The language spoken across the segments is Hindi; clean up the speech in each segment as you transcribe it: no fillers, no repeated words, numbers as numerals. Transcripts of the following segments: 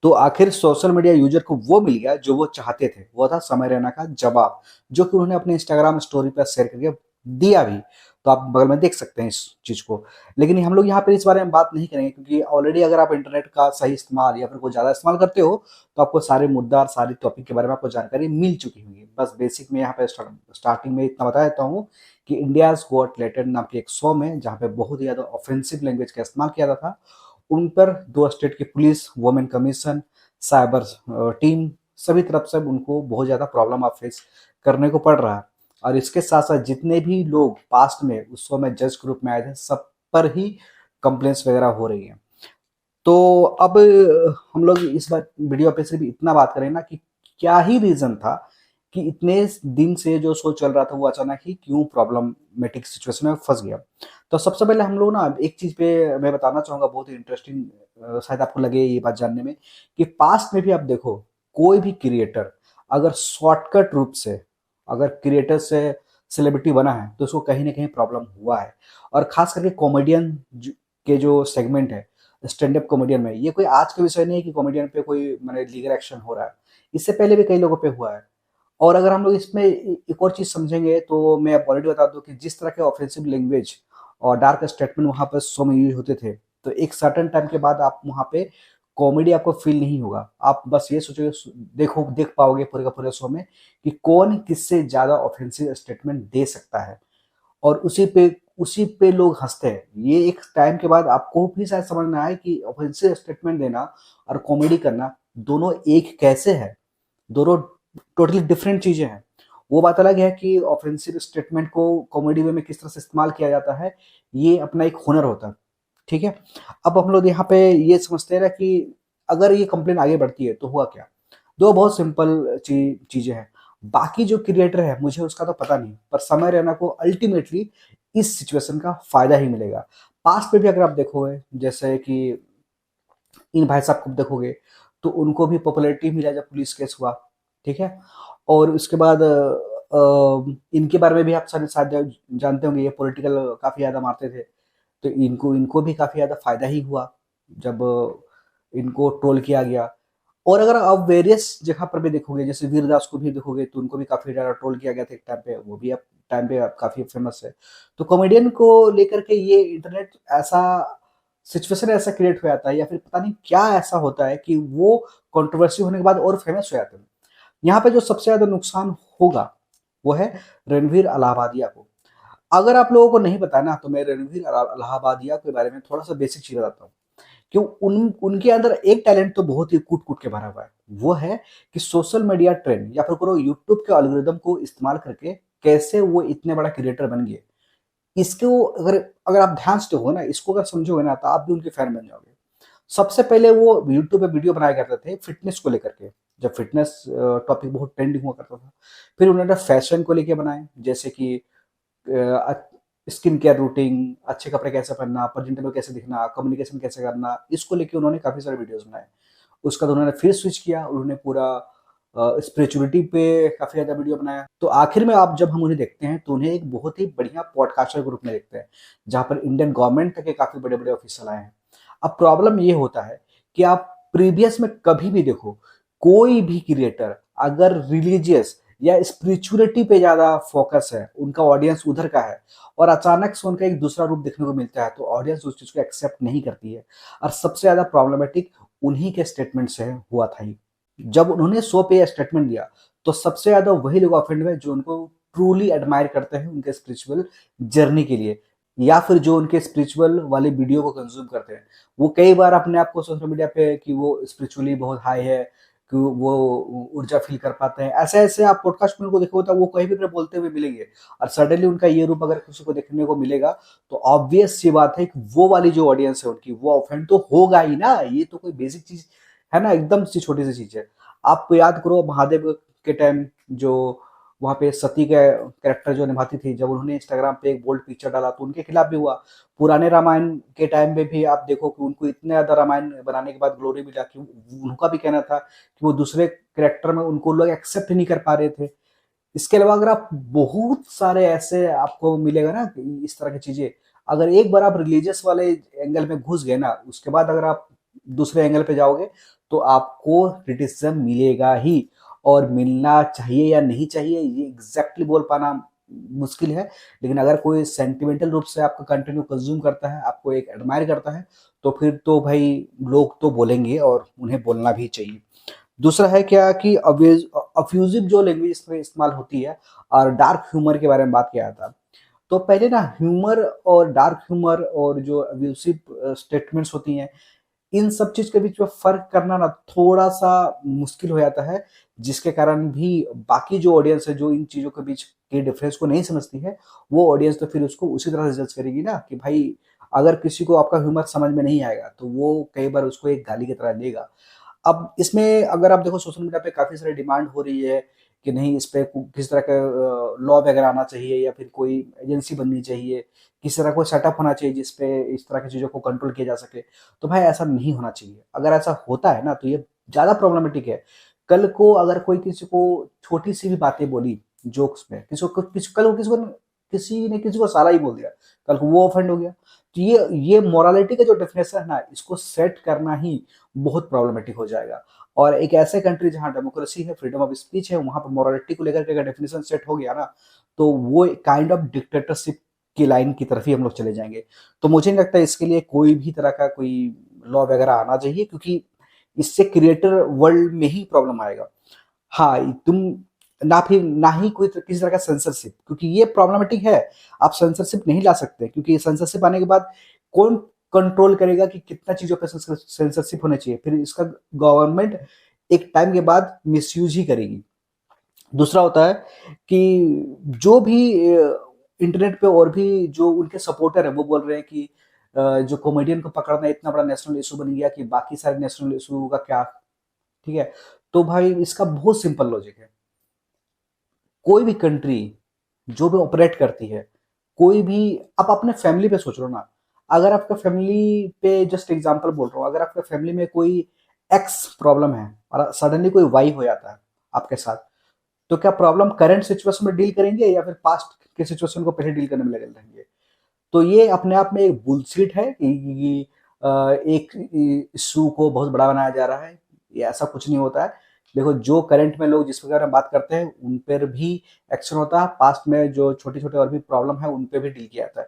तो आखिर सोशल मीडिया यूजर को वो मिल गया जो वो चाहते थे, वो था समय रैना का जवाब, जो कि उन्होंने अपने इंस्टाग्राम स्टोरी पर शेयर करके दिया भी। तो आप बगल में देख सकते हैं इस चीज को। लेकिन हम लोग यहाँ पे इस बारे में बात नहीं करेंगे, क्योंकि ऑलरेडी अगर आप इंटरनेट का सही इस्तेमाल या फिर कोई ज्यादा इस्तेमाल करते हो तो आपको सारे मुद्दा और सारी टॉपिक के बारे में आपको जानकारी मिल चुकी होगी। बस बेसिक में यहाँ पे स्टार्टिंग में इतना बता देता हूँ कि इंडियाज गॉट लेटेड नाम के एक शो में, जहाँ पे बहुत ही ज्यादा ऑफेंसिव लैंग्वेज का इस्तेमाल किया जाता था, उन पर दो स्टेट की police, women commission, cyber team, सभी तरफ से उनको बहुत ज़्यादा प्रॉब्लम आप फेस करने को पड़ रहा है। और इसके साथ साथ जितने भी लोग पास्ट में उस शो में जज ग्रुप में आए थे, सब पर ही कंप्लेंट्स वगैरह हो रही हैं। तो अब हम लोग इस बार वीडियो पे सिर्फ इतना बात करें ना कि क्या ही रीजन था कि इतने दिन से जो शो चल रहा था वो अचानक ही क्यों प्रॉब्लमेटिक सिचुएशन में फंस गया। तो सबसे पहले हम लोग ना एक चीज पे मैं बताना चाहूंगा, बहुत ही इंटरेस्टिंग, शायद आपको लगे ये बात जानने में, कि पास्ट में भी आप देखो, कोई भी क्रिएटर अगर शॉर्टकट रूप से अगर क्रिएटर से सेलिब्रिटी बना है तो उसको कहीं ना कहीं प्रॉब्लम हुआ है। और खास करके कॉमेडियन के जो सेगमेंट है, स्टैंड अप कॉमेडियन में, ये कोई आज का विषय नहीं है कि कॉमेडियन पे कोई मैंने लीगल एक्शन हो रहा है, इससे पहले भी कई लोगों पे हुआ है। और अगर हम लोग इसमें एक और चीज समझेंगे तो मैं आप ऑलरेडी बता दूं कि जिस तरह के ऑफेंसिव लैंग्वेज और डार्क स्टेटमेंट वहां पर शो में यूज होते थे, तो एक सर्टेन टाइम के बाद आप वहां पे कॉमेडी आपको फील नहीं होगा। आप बस ये सोचोगे, देखो देख पाओगे पूरे का पूरे शो में कि कौन किससे ज्यादा ऑफेंसिव स्टेटमेंट दे सकता है, और उसी पे लोग हंसते हैं। ये एक टाइम के बाद आपको भी शायद समझ में आए कि ऑफेंसिव स्टेटमेंट देना और कॉमेडी करना दोनों एक कैसे है, दोनों टोटली डिफरेंट चीजें हैं। वो बात अलग है कि ऑफेंसिव स्टेटमेंट को कॉमेडी वे में किस तरह से इस्तेमाल किया जाता है, ये अपना एक हुनर होता है। ठीक है। अब हम लोग यहाँ पे ये समझते हैं ना कि अगर ये कंप्लेन आगे बढ़ती है तो हुआ क्या। दो बहुत सिंपल चीजें हैं। बाकी जो क्रिएटर है मुझे उसका तो पता नहीं, पर समय रैना को अल्टीमेटली इस सिचुएशन का फायदा ही मिलेगा। पास्ट में भी अगर आप देखोगे, जैसे कि इन भाई साहब को देखोगे, तो उनको भी पॉपुलैरिटी मिला जब पुलिस केस हुआ। ठीक है। और उसके बाद इनके बारे में भी आप सारे शायद जानते होंगे, ये पॉलिटिकल काफी ज्यादा मारते थे, तो इनको इनको भी काफी ज्यादा फायदा ही हुआ जब इनको ट्रोल किया गया। और अगर आप वेरियस जगह पर भी देखोगे, जैसे वीरदास को भी देखोगे, तो उनको भी काफी ज्यादा ट्रोल किया गया था एक टाइम पे, वो भी अब टाइम पे अब काफी फेमस है। तो कॉमेडियन को लेकर के ये इंटरनेट ऐसा सिचुएशन ऐसा क्रिएट हो जाता है, या फिर पता नहीं क्या ऐसा होता है कि वो कंट्रोवर्सी होने के बाद और फेमस हो जाते हैं। यहाँ पे जो सबसे ज्यादा नुकसान होगा वो है रणवीर अलाहाबादिया को। अगर आप लोगों को नहीं पता ना, तो मैं रणवीर अलाहाबादिया के बारे में थोड़ा सा बेसिक चीज बताता हूँ। क्यों उनके अंदर एक टैलेंट तो बहुत ही कूट कूट के भरा हुआ है, वो है कि सोशल मीडिया ट्रेंड या फिर पूरा यूट्यूब के एल्गोरिदम को इस्तेमाल करके कैसे वो इतने बड़ा क्रिएटर बन गए। इसको अगर अगर आप ध्यान से देखोगे ना, इसको अगर समझोगे ना, तो आप भी उनके फैन बन जाओगे। सबसे पहले वो यूट्यूब पे वीडियो बनाया करते थे फिटनेस को लेकर के, जब फिटनेस टॉपिक बहुत ट्रेंडिंग हुआ करता था। फिर उन्होंने फैशन को लेके बनाए, जैसे कि स्किन केयर रूटीन, अच्छे कपड़े कैसे पहनना, प्रेजेंटेबल कैसे दिखना, कम्युनिकेशन कैसे करना, इसको लेके उन्होंने काफी सारे वीडियोस बनाए। उसका तो उन्होंने फिर स्विच किया, उन्होंने पूरा स्पिरिचुअलिटी पे काफी ज्यादा वीडियो बनाया। तो आखिर में आप जब हम उन्हें देखते हैं तो उन्हें एक बहुत ही बढ़िया पॉडकास्टर के रूप में देखते हैं, जहां पर इंडियन गवर्नमेंट तक के काफी बड़े बड़े ऑफिसर आए हैं। अब प्रॉब्लम ये होता है कि आप प्रीवियस में कभी भी देखो, कोई भी क्रिएटर अगर रिलीजियस या स्पिरिचुअलिटी पे ज्यादा फोकस है, उनका ऑडियंस उधर का है, और अचानक से उनका एक दूसरा रूप देखने को मिलता है, तो ऑडियंस उस चीज को एक्सेप्ट नहीं करती है। और सबसे ज्यादा प्रॉब्लमेटिक उन्हीं के स्टेटमेंट से हुआ था ही। जब उन्होंने शो पे स्टेटमेंट दिया, तो सबसे ज्यादा वही लोग ऑफेंड हुए जो उनको ट्रूली एडमायर करते हैं उनके स्पिरिचुअल जर्नी के लिए, या फिर जो उनके स्पिरिचुअल वाले वीडियो को कंज्यूम करते हैं। वो कई बार अपने आप को सोशल मीडिया पे कि वो स्पिरिचुअली बहुत हाई है, कि वो ऊर्जा फील कर पाते हैं, ऐसे ऐसे आप पॉडकास्ट में उनको देखोगे तो वो कहीं भी बोलते हुए मिलेंगे। और सडनली उनका ये रूप अगर किसी को देखने को मिलेगा, तो ऑब्वियस सी बात है कि वो वाली जो ऑडियंस है उनकी, वो ऑफेंड तो होगा ही ना। ये तो कोई बेसिक चीज है ना, एकदम सी छोटी सी चीज है। आप याद करो महादेव के टाइम जो वहां पे सती का कैरेक्टर जो निभाती थी, जब उन्होंने इंस्टाग्राम पे एक बोल्ड पिक्चर डाला तो उनके खिलाफ भी हुआ। पुराने रामायण के टाइम में भी आप देखो कि उनको इतने ज्यादा रामायण बनाने के बाद ग्लोरी मिला कि उनका भी कहना था कि वो दूसरे कैरेक्टर में उनको लोग एक्सेप्ट नहीं कर पा रहे थे। इसके अलावा अगर आप बहुत सारे ऐसे आपको मिलेगा ना इस तरह की चीजें, अगर एक बार आप रिलीजियस वाले एंगल में घुस गए ना, उसके बाद अगर आप दूसरे एंगल पे जाओगे तो आपको क्रिटिसिज्म मिलेगा ही, और मिलना चाहिए या नहीं चाहिए ये एग्जैक्टली बोल पाना मुश्किल है। लेकिन अगर कोई सेंटिमेंटल रूप से आपका कंटेंट को कंज्यूम करता है, आपको एक एडमायर करता है, तो फिर तो भाई लोग तो बोलेंगे और उन्हें बोलना भी चाहिए। दूसरा है क्या कि अफ्यूजिव जो लैंग्वेज इसमें इस्तेमाल होती है, और डार्क ह्यूमर के बारे में बात किया था। तो पहले ना ह्यूमर और डार्क ह्यूमर और जो अब्यूसिव स्टेटमेंट्स होती हैं, इन सब चीज के बीच में फर्क करना ना थोड़ा सा मुश्किल हो जाता है, जिसके कारण भी बाकी जो ऑडियंस है जो इन चीजों के बीच के डिफरेंस को नहीं समझती है, वो ऑडियंस तो फिर उसको उसी तरह से जज करेगी ना कि भाई अगर किसी को आपका ह्यूमर समझ में नहीं आएगा तो वो कई बार उसको एक गाली की तरह लेगा। अब इसमें अगर आप देखो सोशल मीडिया पे काफ़ी सारी डिमांड हो रही है कि नहीं इस पे किस तरह का लॉ वगैरह आना चाहिए या फिर कोई एजेंसी बननी चाहिए, किस तरह कोई सेटअप होना चाहिए जिस पे इस तरह की चीज़ों को कंट्रोल किया जा सके। तो भाई ऐसा नहीं होना चाहिए। अगर ऐसा होता है ना तो ये ज़्यादा प्रॉब्लमेटिक है। कल को अगर कोई किसी को छोटी सी भी बातें बोली जोक्स में, कल को किसी ने किसी को साला ही बोल दिया, कल को वो ऑफेंड हो गया, तो ये मोरालिटी का जो डेफिनेशन है ना, इसको सेट करना ही बहुत प्रॉब्लमेटिक हो जाएगा। और एक ऐसे कंट्री जहाँ डेमोक्रेसी है, फ्रीडम ऑफ स्पीच है, वहां पर मोरालिटी को लेकर के अगर डेफिनेशन सेट हो गया ना, तो वो काइंड ऑफ डिक्टेटरशिप की लाइन की तरफ ही हम लोग चले जाएंगे। तो मुझे नहीं लगता इसके लिए कोई भी तरह का कोई लॉ वगैरह आना चाहिए, क्योंकि इससे क्रिएटर वर्ल्ड में ही प्रॉब्लम आएगा। हाँ, तुम ना ही कोई किसी तरह का सेंसरशिप, क्योंकि ये प्रॉब्लमेटिक है। आप सेंसरशिप नहीं ला सकते, क्योंकि सेंसरशिप आने के बाद कौन कंट्रोल करेगा कि कितना चीजों पे सेंसरशिप होना चाहिए, फिर इसका गवर्नमेंट एक टाइम के बाद मिसयूज ही करेगी। दूसरा होता है कि जो भी इंटरनेट पे और भी जो उनके सपोर्टर है वो बोल रहे हैं कि जो कॉमेडियन को पकड़ना इतना बड़ा नेशनल इशू बन गया कि बाकी सारे नेशनल इशू का क्या। ठीक है, तो भाई इसका बहुत सिंपल लॉजिक है। कोई भी कंट्री जो भी ऑपरेट करती है, कोई भी, आप अपने फैमिली पे सोच लो ना। अगर आपका फैमिली पे, जस्ट एग्जांपल बोल रहा हूँ, अगर आपका फैमिली में कोई एक्स प्रॉब्लम है और सडनली कोई वाई हो जाता है आपके साथ, तो क्या प्रॉब्लम करंट सिचुएशन में डील करेंगे या फिर पास्ट के सिचुएशन को पहले डील करने में लगे रहेंगे? तो ये अपने आप में एक बुलशिट है कि एक इशू को बहुत बड़ा बनाया जा रहा है। ये ऐसा कुछ नहीं होता है। देखो जो करंट में लोग जिस प्रकार में बात करते हैं उन पर भी एक्शन होता है, पास्ट में जो छोटे छोटे और भी प्रॉब्लम है उन पे भी डील किया जाता है।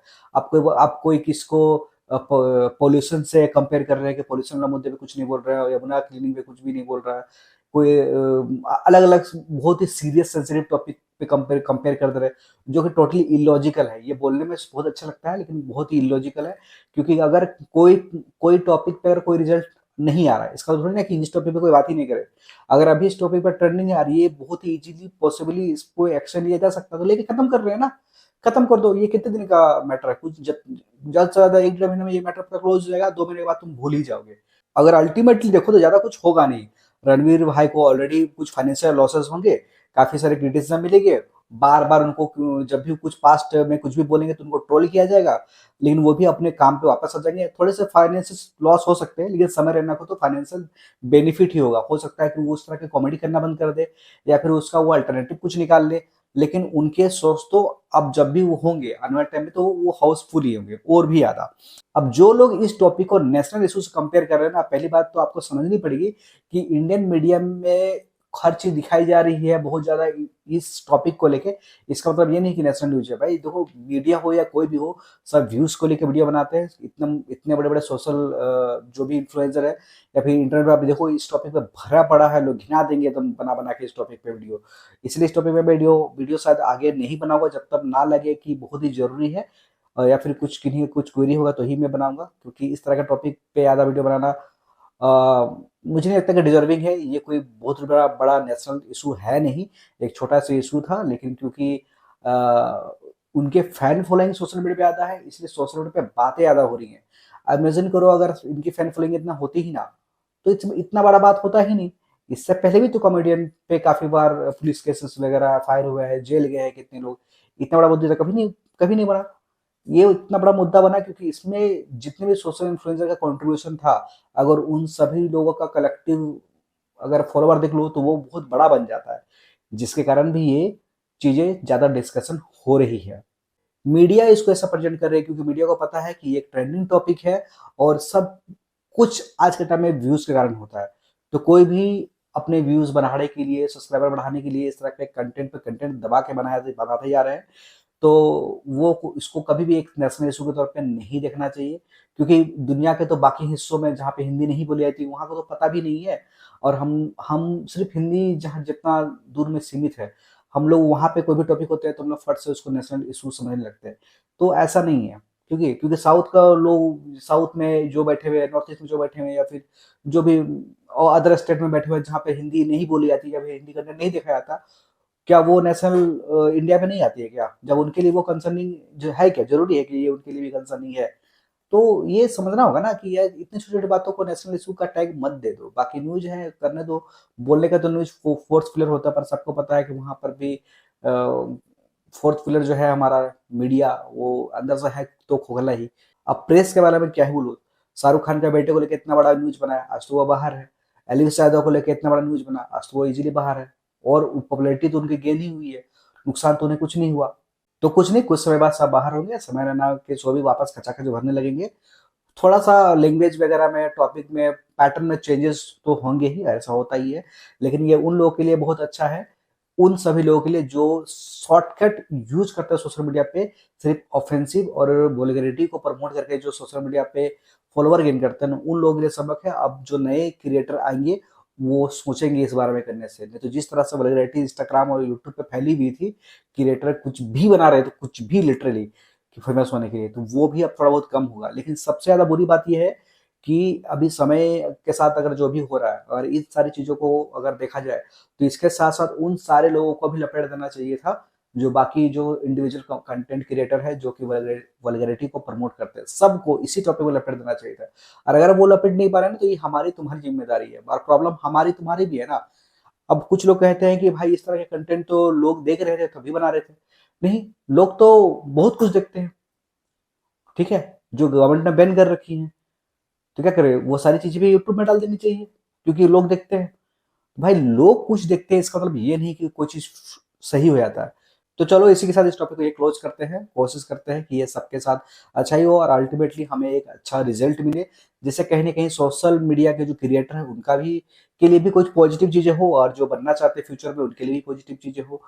आप कोई किसको पोल्यूशन से कंपेयर कर रहे हैं कि पोल्यूशन वाला मुद्दे पे कुछ नहीं बोल रहा है, यमुना क्लीनिंग पे कुछ भी नहीं बोल रहा है, कोई अलग अलग बहुत ही सीरियस सेंसिटिव टॉपिक पे कंपेयर कंपेयर कर दे रहे हैं, जो कि टोटली इलॉजिकल है। ये बोलने में बहुत अच्छा लगता है लेकिन बहुत ही इलॉजिकल है, क्योंकि अगर कोई कोई टॉपिक पे अगर कोई रिजल्ट नहीं आ रहा है, इसका मतलब थोड़ी ना कि इस टॉपिक पे कोई बात ही नहीं करे। अगर अभी इस टॉपिक पर ट्रेंडिंग आ रही है, बहुत ही इजीली पॉसिबली इसको एक्शन लिया जा सकता है, तो लेके खत्म कर रहे हैं ना। खत्म कर दो, ये कितने दिन का मैटर है, कुछ ज्यादा से ज्यादा 1 डेढ़ महीने में ये मैटर पूरा क्लोज हो जाएगा, 2 महीने के बाद तुम भूल ही जाओगे। अगर अल्टीमेटली देखो तो ज्यादा कुछ होगा नहीं। रणवीर भाई को ऑलरेडी कुछ फाइनेंशियल लॉसेस होंगे, काफी सारे क्रिटिसिज्म मिलेंगे, बार बार उनको जब भी कुछ पास्ट में कुछ भी बोलेंगे तो उनको ट्रोल किया जाएगा, लेकिन वो भी अपने काम पे वापस आ जाएंगे। थोड़े से फाइनेंशियल लॉस हो सकते हैं, लेकिन समय रहना को तो फाइनेंशियल बेनिफिट ही होगा। हो सकता है कि वो उस तरह की कॉमेडी करना बंद कर दे या फिर उसका वो अल्टरनेटिव कुछ निकाल ले, लेकिन उनके सोर्स तो अब जब भी वो होंगे आने वाले टाइम में तो वो हाउसफुल ही होंगे और भी ज्यादा। अब जो लोग इस टॉपिक को नेशनल इशू से कंपेयर कर रहे हैं ना, पहली बात तो आपको समझनी पड़ेगी कि इंडियन मीडिया में हर चीज दिखाई जा रही है बहुत ज्यादा इस टॉपिक को लेके। इसका मतलब ये नहीं कि नेशनल न्यूज है। भाई देखो, मीडिया हो या कोई भी हो, सब व्यूज को लेके वीडियो बनाते हैं। इतने बड़े बड़े सोशल जो भी इन्फ्लुएंसर है या फिर इंटरनेट पे आप देखो, इस टॉपिक पे भरा पड़ा है, लोग घिना देंगे एकदम बना बना के इस टॉपिक पे वीडियो। इसलिए इस टॉपिक पे वीडियो वीडियो शायद आगे नहीं बनाऊंगा जब तक ना लगे कि बहुत ही जरूरी है, या फिर कुछ किन्हीं कुछ क्वेरी होगा तो ही मैं बनाऊंगा, क्योंकि इस तरह का टॉपिक पे आधा वीडियो बनाना मुझे नहीं लगता कि डिजर्विंग है। ये कोई बहुत बड़ा बड़ा नेशनल इशू है नहीं, एक छोटा सा इशू था, लेकिन क्योंकि आ, उनके फैन फॉलोइंग सोशल मीडिया पे ज़्यादा है, इसलिए सोशल मीडिया पे बातें ज़्यादा हो रही हैं। अब इमेजिन करो अगर इनकी फैन फॉलोइंग इतना होती ही ना, तो इतना बड़ा बात होता ही नहीं। इससे पहले भी तो कॉमेडियन पे काफी बार पुलिस केसेस वगैरह फायर हुए हैं, जेल गए हैं कितने लोग। इतना बड़ा मुद्दा तो कभी नहीं बना। ये इतना बड़ा मुद्दा बना क्योंकि इसमें जितने भी सोशल इन्फ्लुएंसर का कंट्रीब्यूशन था, अगर उन सभी लोगों का कलेक्टिव अगर फॉलोवर देख लो तो वो बहुत बड़ा बन जाता है, जिसके कारण भी ये चीजें ज्यादा डिस्कशन हो रही है। मीडिया इसको ऐसा प्रेजेंट कर रही है क्योंकि मीडिया को पता है कि ये एक ट्रेंडिंग टॉपिक है और सब कुछ आज के टाइम में व्यूज के कारण होता है। तो कोई भी अपने व्यूज बढ़ाने के लिए, सब्सक्राइबर बढ़ाने के लिए इस तरह के कंटेंट पे कंटेंट दबा के बनाते जा रहे हैं, तो वो इसको कभी भी एक नेशनल इशू के तौर पे नहीं देखना चाहिए, क्योंकि दुनिया के तो बाकी हिस्सों में जहाँ पे हिंदी नहीं बोली जाती वहाँ को तो पता भी नहीं है, और हम सिर्फ हिंदी जहाँ जितना दूर में सीमित है, हम लोग वहाँ पे कोई भी टॉपिक होते हैं तो हम लोग फट से उसको नेशनल इशू समझने लगते हैं। तो ऐसा नहीं है, क्योंकि साउथ का लोग, साउथ में जो बैठे हुए हैं, नॉर्थ ईस्ट में जो बैठे हुए हैं, या फिर जो भी और अदर स्टेट में बैठे हुए हैं जहाँ पे हिंदी नहीं बोली जाती, या फिर हिंदी कंटेंट नहीं देखा जाता, क्या वो नेशनल इंडिया में नहीं आती है क्या? जब उनके लिए वो कंसर्निंग जो है, क्या जरूरी है कि ये उनके लिए भी कंसर्निंग है? तो ये समझना होगा ना कि यार इतनी छोटी छोटी बातों को नेशनल इशू का टैग मत दे दो। बाकी न्यूज है, करने दो, बोलने का तो न्यूज फोर्थ पिलर होता है, पर सबको पता है कि वहां पर भी फोर्थ पिलर जो है हमारा मीडिया, वो अंदर से है तो खोखला ही। अब प्रेस के बारे में क्या ही बोलूं, शाहरुख खान के बेटे को लेकर इतना बड़ा न्यूज बना है, आज तो वो बाहर है। एलिस यादव को लेकर इतना बड़ा न्यूज बना, आज तो वो इजीली बाहर है, और पॉपुलैरिटी तो उनकी गेन ही हुई है, नुकसान तो उन्हें कुछ नहीं हुआ। तो कुछ नहीं, कुछ समय बाद सब बाहर होंगे, समय रहना के शो भी वापस खचाखच भरने लगेंगे। थोड़ा सा लैंग्वेज वगैरह में, टॉपिक में, पैटर्न में चेंजेस तो होंगे ही, ऐसा होता ही है, लेकिन ये उन लोगों के लिए बहुत अच्छा है, उन सभी लोगों के लिए जो शॉर्टकट यूज करते हैं सोशल मीडिया पे, सिर्फ ऑफेंसिव और वल्गैरिटी को प्रमोट करके जो सोशल मीडिया पे फॉलोवर गेन करते हैं, उन लोगों के लिए सबक है। अब जो नए क्रिएटर आएंगे वो सोचेंगे इस बारे में करने से, नहीं तो जिस तरह से वल्गैरिटी इंस्टाग्राम और यूट्यूब पे फैली हुई थी, क्रिएटर कुछ भी बना रहे थे, कुछ भी लिटरली, कि फेमस होने के लिए, तो वो भी अब थोड़ा बहुत कम होगा। लेकिन सबसे ज्यादा बुरी बात यह है कि अभी समय के साथ अगर जो भी हो रहा है, और इस सारी चीजों को अगर देखा जाए, तो इसके साथ साथ उन सारे लोगों को भी लपेट देना चाहिए था जो बाकी जो इंडिविजुअल कंटेंट क्रिएटर है, जो कि वल्गैरिटी को प्रमोट करते हैं, सबको इसी टॉपिक में लपेट देना चाहिए था। और अगर वो लपेट नहीं पा रहे हैं तो ये हमारी तुम्हारी जिम्मेदारी है, और प्रॉब्लम हमारी तुम्हारी भी है ना। अब कुछ लोग कहते हैं कि भाई इस तरह के कंटेंट तो लोग देख रहे थे तभी बना रहे थे। नहीं, लोग तो बहुत कुछ देखते हैं, ठीक है, जो गवर्नमेंट ने बैन कर रखी है, तो क्या करें, वो सारी चीजें भी यूट्यूब में डाल देनी चाहिए, क्योंकि लोग देखते हैं। भाई लोग कुछ देखते हैं, इसका मतलब ये नहीं कि कोई चीज सही हो जाता है। तो चलो इसी के साथ इस टॉपिक को ये क्लोज करते हैं, कोशिश करते हैं कि ये सबके साथ अच्छा ही हो, और अल्टीमेटली हमें एक अच्छा रिजल्ट मिले, जिससे कहीं ना कहीं सोशल मीडिया के जो क्रिएटर है उनका भी, के लिए भी कुछ पॉजिटिव चीजें हो, और जो बनना चाहते हैं फ्यूचर में उनके लिए भी पॉजिटिव चीजें हो।